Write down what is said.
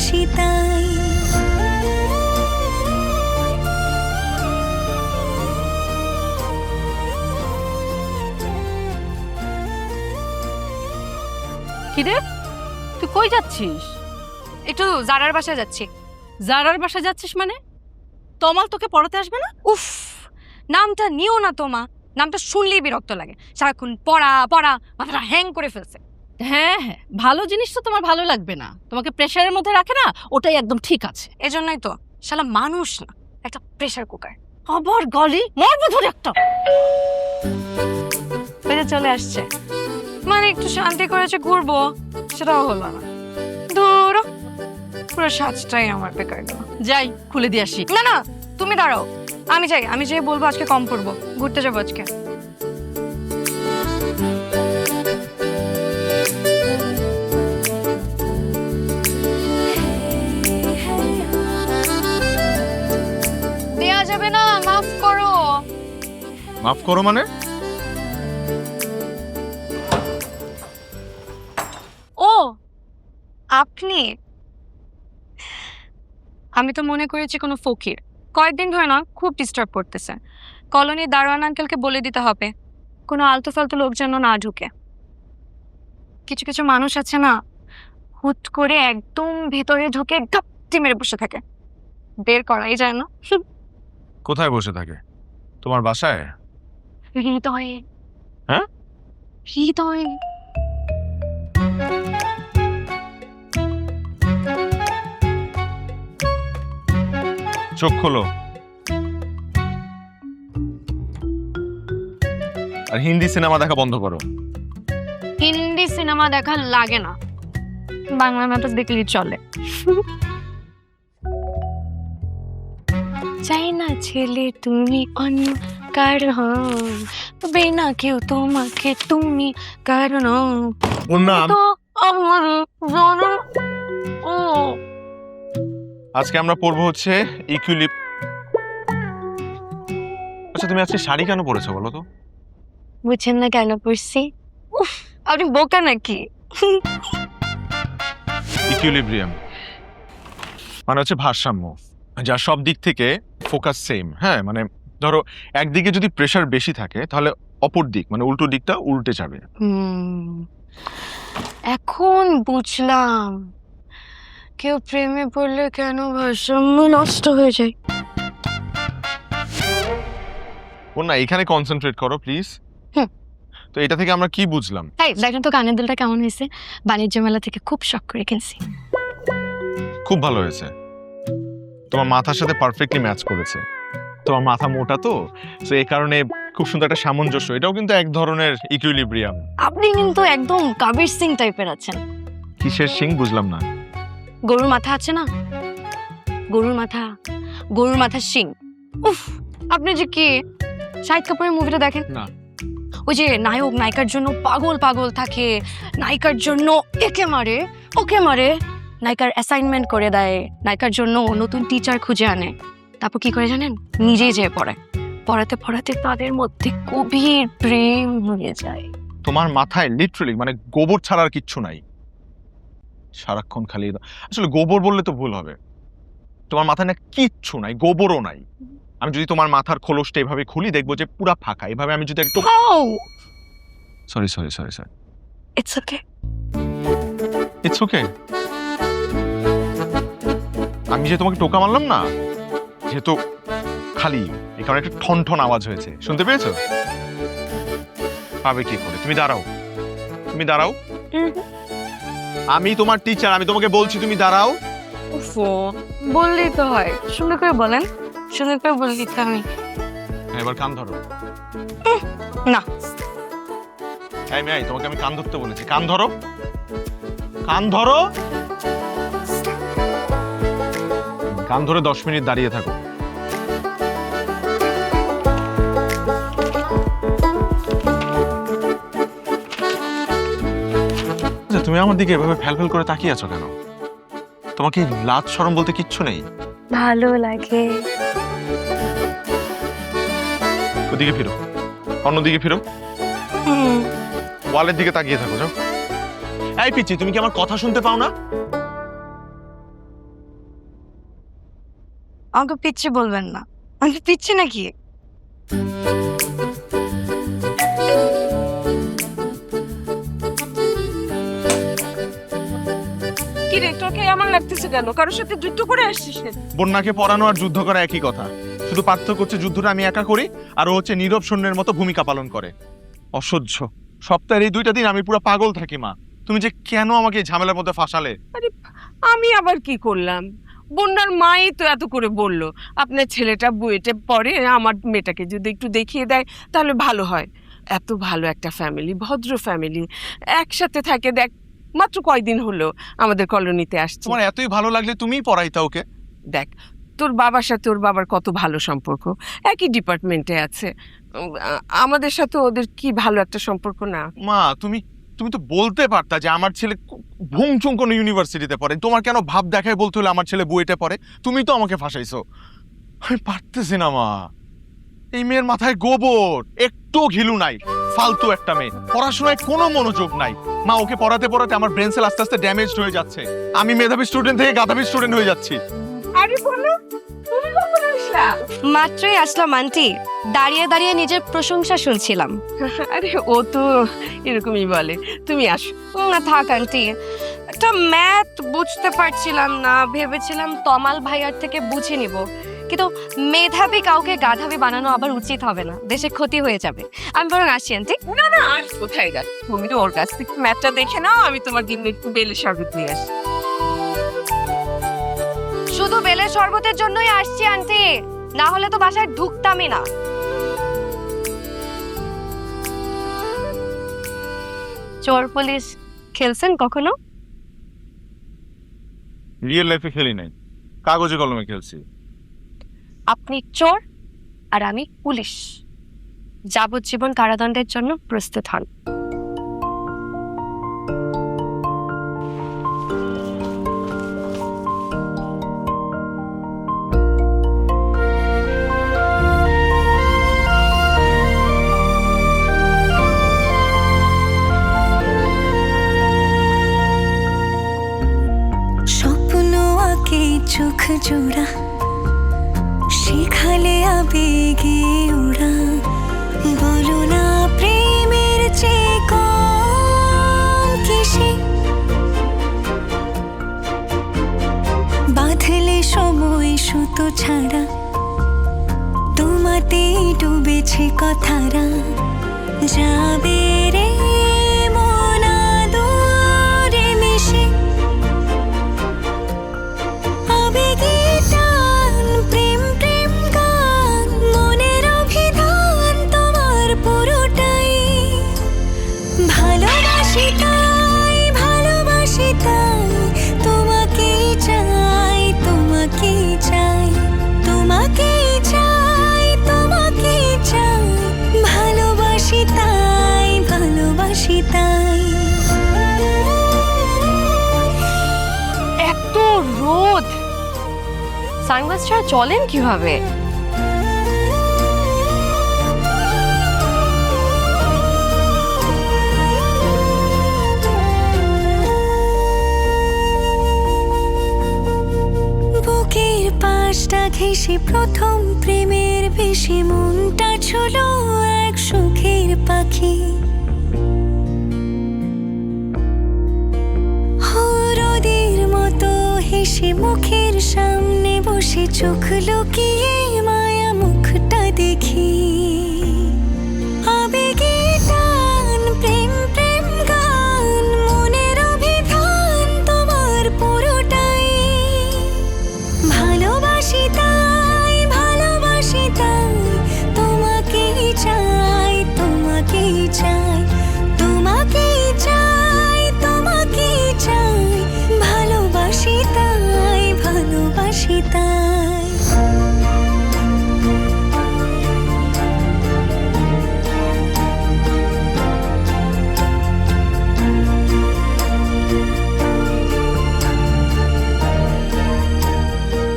খুশি তাই। কিরে, তুই কই যাচ্ছিস? একটু জারার বাসায় যাচ্ছি। জারার বাসা যাচ্ছিস মানে? তমাল তোকে পড়াতে আসবে না? উফ, নামটা নিও না তোমা, নামটা শুনলেই বিরক্ত লাগে। সারাক্ষণ পড়া পড়া, মাথাটা হ্যাং করে ফেলছে। হ্যাঁ হ্যাঁ, ভালো জিনিস তো তোমার ভালো লাগবে না, তোমাকে প্রেশারের মধ্যে রাখে না, ওটাই একদম ঠিক আছে। এজন্যই তো শালা মানুষ না, একটা প্রেসার কুকার। আবার গালি মারবো ধরে একটা। বেড়ে চলে আসছে, মানে একটু শান্তি করেছে ঘুরবো, সেটাও হলো না। দূর, পুরো সাজটাই আমার বেকার গেল। যাই খুলে দিয়ে আসি। না না, তুমি দাঁড়াও, আমি যাই বলবো আজকে কম পড়বো, ঘুরতে যাবো আজকে। দেয়া যাবে না, মাফ করো। মাফ করো মানে? ও আপনি, আমি তো মনে করেছি কোনো ফকির। কয়েকদিন ধরে না খুব ডিস্টার্ব করতেছে। কলোনির দারোয়ান আঙ্কেলকে বলে দিতে হবে কোনো আলতু ফালতু লোক যেন না ঢুকে। কিছু কিছু মানুষ আছে না, হুট করে একদম ভেতরে ঢুকে ঘাপটি মেরে বসে থাকে, বের করাই যায় না। কোথায় বসে থাকে? তোমার বাসায়? হৃদয়ে। হ্যাঁ? হৃদয়ে। চোখ খোলো। আর হিন্দি সিনেমা দেখা বন্ধ করো। হিন্দি সিনেমা দেখা লাগে না, বাংলা নাটক দেখলেই চলে। চাই না ছেলে তুমি অন্য কারণ, তবে না কেউ তোমাকে তুমি কারণ ওর নাম তো আমার জানো। ও আজকে আমরা পড়বো হচ্ছে ইকুইলিপ। আচ্ছা, তুমি আজকে শাড়ি কেন পরেছো বলো তো? বুঝছেন না কেন পড়ছি? উফ, আপনি বোকা নাকি? ইকুইলিব্রিয়াম মানে হচ্ছে ভারসাম্য, যা সব দিক থেকে ফোকাস সেম। হ্যাঁ, মানে ধরো একদিকে যদি প্রেসার বেশি থাকে তাহলে অপর দিক মানে উল্টো দিকটা উল্টে যাবে। এখন বুঝলাম কেউ প্রেমে পড়লে কেন ভারসাম্য নষ্ট হয়ে যায়। ও না, এখানে কনসেন্ট্রেট করো প্লিজ। হুম। তো এটা থেকে আমরা কি বুঝলাম? এই দেখেন তো কানের দুলটা কেমন হয়েছে, বাণিজ্য মেলা থেকে খুব শখ করে কিনছি। খুব ভালো হয়েছে, তোমার মাথার সাথে পারফেক্টলি ম্যাচ করেছে। তোমার মাথা মোটা তো এই কারণে খুব সুন্দর একটা সামঞ্জস্য। এটাও কিন্তু এক ধরনের ইকুইলিব্রিয়াম। আপনি কিন্তু একদম কবির সিং টাইপের আছেন। কিসের সিং বুঝলাম না। গরুর মাথা আছে না, গরুর মাথার সিং। উফ, আপনি যে কি শাহিদ কাপুরের মুভিটা দেখেন না। ওই যে নায়ক নায়িকার জন্য পাগল পাগল থাকে, নায়িকার জন্য একে মারে ওকে মারে, নায়িকার অ্যাসাইনমেন্ট করে দেয়, নায়িকার জন্য নতুন টিচার খুঁজে আনে, তারপর কি করে জানেন, নিজেই যেয়ে পড়ায়। পড়াতে পড়াতে তাদের মধ্যে গভীর প্রেম হয়ে যায়। তোমার মাথায় লিটারালি মানে গোবর ছাড়া আর কিচ্ছু নাই, সারাক্ষণ খালি। আসলে গোবর বললে তো ভুল হবে, তোমার মাথায় না কিচ্ছু নাই, গোবরও নাই। আমি যদি তোমার মাথার খোলসটা এভাবে খুলি দেখবো যে পুরা ফাঁকা। এভাবে আমি যদি একটু sorry sorry sorry sorry it's okay, it's okay. আমি যে তোমাকে টোকা মারলাম না, যেহেতু খালি এই কারণে একটা ঠন ঠন আওয়াজ হয়েছে, শুনতে পেয়েছো? পাবে কি করে? তুমি দাঁড়াও, তুমি দাঁড়াও। আমি তোমার টিচার, আমি তোমাকে বলছি তুমি দাঁড়াও। বললেই তো হয়, সুন্দর করে বলেন, সুন্দর করে বললি তো আমি। এবার কান ধরো। না এই মেয়ে, তোমাকে আমি কান ধরতে বলেছি, কান ধরো, কান ধরো। কান ধরে 10 মিনিট দাঁড়িয়ে থাকো। তুমি আমার দিকে এভাবে ফ্যালফ্যাল করে তাকিয়ে আছো কেন? তোমাকে লাজ শরম বলতে কিচ্ছু নেই? ভালো লাগে। ওদিকে ফিরো, অন্যদিকে ফিরো, ওয়ালের দিকে তাকিয়ে থাকো। যাও। এই পিচ্চি, তুমি কি আমার কথা শুনতে পাও না? আমাকে পিচ্ছি বলবেন না, আমি পিচ্ছি নাকি? কি রে, তোকে এমন লাগতেছে কেন? কারোর সাথে যুদ্ধ করে আসছিস না? বন্যাকে পড়ানো আর যুদ্ধ করা একই কথা, শুধু পার্থক্য হচ্ছে যুদ্ধটা আমি একা করি আর ও হচ্ছে নীরব সৈন্যের মতো ভূমিকা পালন করে। অসহ্য। সপ্তাহের এই 2টা দিন আমি পুরো পাগল থাকি মা। তুমি যে কেন আমাকে এই ঝামেলার মধ্যে ফাঁসালে? আমি আবার কি করলাম? বন্যার মাই তো এত করে বলল, আপনার ছেলেটা বুয়েটে পড়ে, আমার মেয়েটাকে যদি একটু দেখিয়ে দেয় তাহলে ভালো হয়। এত ভালো একটা ফ্যামিলি, ভদ্র ফ্যামিলি, একসাথে থাকে। দেখ, মাত্র কয়দিন হলো আমাদের কলোনিতে আসছে। তোমার এতই ভালো লাগলে তুমিই পড়াইতা ওকে। দেখ, তোর বাবার সাথে ওর বাবার কত ভালো সম্পর্ক, একই ডিপার্টমেন্টে আছে। আমাদের সাথে ওদের কি ভালো একটা সম্পর্ক না? মা তুমি তুমি তো বলতে পারতা যে আমার ছেলে ভুংচুং কোনো ইউনিভার্সিটিতে পড়ে, তোমার কেন ভাব দেখায় বলতে হলো আমার ছেলে বুয়েটে পড়ে? তুমি তো আমাকে ফাঁসাইছো। আমি পারতেছি না মা। এই মেয়ের মাথায় গোবর, একটু ঘিলু নাই, ফালতু একটা মেয়ে, পড়াশোনায় কোনো মনোযোগ নাই। মা ওকে পড়াতে পড়াতে আমার ব্রেন সেল আস্তে আস্তে ড্যামেজড হয়ে যাচ্ছে। আমি মেধাবী স্টুডেন্ট থেকে গাধাবী স্টুডেন্ট হয়ে যাচ্ছি। আরে বলো, তুমি কখন আসলা? মাত্রই আসলাম আন্টি, দাঁড়িয়ে দাঁড়িয়ে নিজের প্রশংসা শুনছিলাম। আরে ও তো এরকমই বলে। তুমি আসো। না থাক আন্টি, একটা ম্যাথ বুঝতে পারছিলাম না, ভেবেছিলাম তমাল ভাইয়ার থেকে বুঝে নিব, কিন্তু মেধাবী কাউকে গাধাবী বানানো আবার উচিত হবে না, দেশে ক্ষতি হয়ে যাবে। আমি বরং আসি আন্টি। না না, আর কোথায় যাচ্ছ? তুমি তো ওর কাছ থেকে ম্যাথটা দেখে নাও, আমি তোমার জন্য একটু বেলের শরবত নিয়ে আসি। শুধু বেলের শরবতের জন্যই আসছি আন্টি, না হলে তো বাসায় ঢুকতামই না। চোর পুলিশ খেলছেন কখনো? রিয়েল লাইফে খেলি নাই, কাগজে কলমে খেলছি। আপনি চোর আর আমি পুলিশ, যাবজ্জীবন কারাদণ্ডের জন্য প্রস্তুত হন। স্বপ্ন আঁকে চোখ জোড়া, শিখালে আবেগে ওরা, বলো না প্রেমের চেয়ে কম কিসে, বাঁধলে সময় সুতো ছাড়া, তোমাতেই ডুবেছে কথারা, যাবে রে মন আদরে মিশে, আবেগে টান, প্রেম প্রেম গান, মনের অভিধান তোমার পুরোটাই, ভালোবাসি তাই, ভালোবাসি তাই, তোমাকেই চাই, তোমাকেই চাই, তোমাকেই চাই, তোমাকেই চাই, ভালোবাসি তাই, ভালোবাসি তাই। এত রোদ, সানগ্লাস ছাড়া চলেন কিভাবে? বুকের পাশটা ঘেঁষে প্রথম প্রেমের বেশি, মনটা ছিল এক সুখের পাখি, হরদের মতো হেসে মুখের সামনে বসে চোখ লুকিয়ে মায়া মুখটা দেখি,